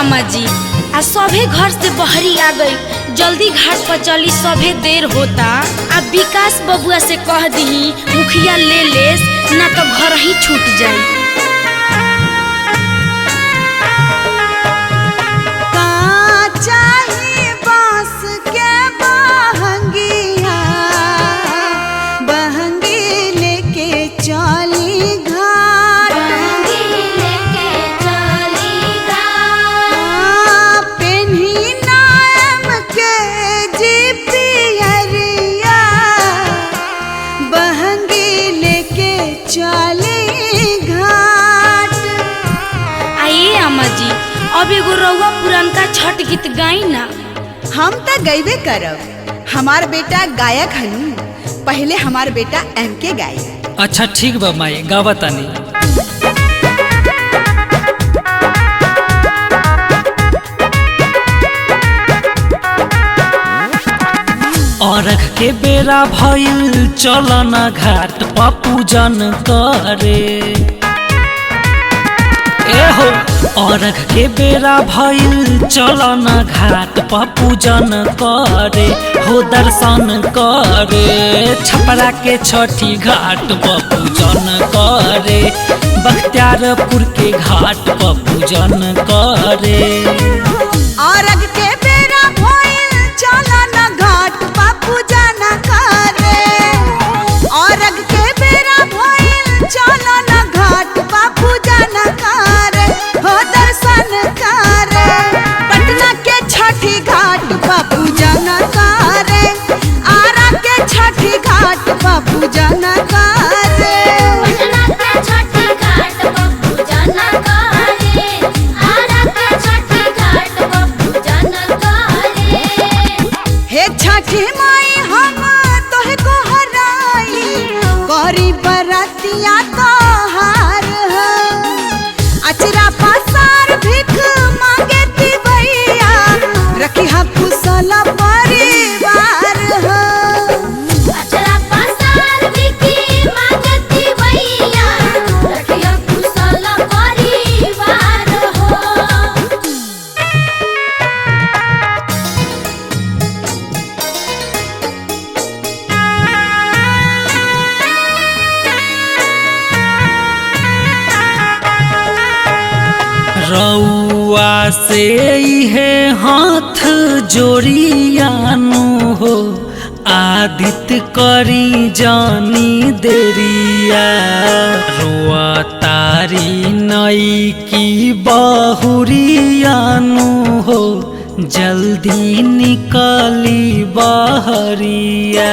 अम्मा जी आ सभे घर से बहरी आ गई, जल्दी घाट पर चली, सभे देर होता। अब विकास बबुआ से कह दी मुखिया ले लेस, ना तो घर ही छूट जाई। अब एगो रउआ पुरनका छठ गीत गाई ना। हम तो गईबे करब, हमार बेटा गायक हनु, पहले हमार बेटा एमके गाई। अच्छा ठीक बा माई, गावा तानी। अरख के बेरा भइल, चलना घाट पप्पू जन करे। एहो अरख के बेरा भइल, चलना घाट पप्पू जन करे, हो दर्शन करे। छपरा के छठी घाट पप्पू जन करे, बख्तियारपुर के घाट पप्पू जन करे। अरख के बेरा भइल, चलना घाट पप्पू जन करे। अरख के बेरा भइल, चलना घाट पप्पू जन करे, हो दर्शन करे। पटना के छठी घाट पप्पू जन करे, आरा के छठी घाट पप्पू जन करे। पटना के छठी घाट पप्पू जन करे, आरा के छठी घाट पप्पू जन करे। हे छठी माई हम तोहे को हराई, करी बरतिया तोहार हो। अचरा पसार भीख मांगे तिवैया, रखी हा कुशल परिवार हो। अचरा पसार भीख मांगे तिवैया, रखी हा कुशल परिवार हो। रउआ से इहे हाथ जोड़ियानु हो, आदित्य करी जानी देरिया। रुआ तारी नई की बहुरियानु हो, जल्दी निकली बहरिया।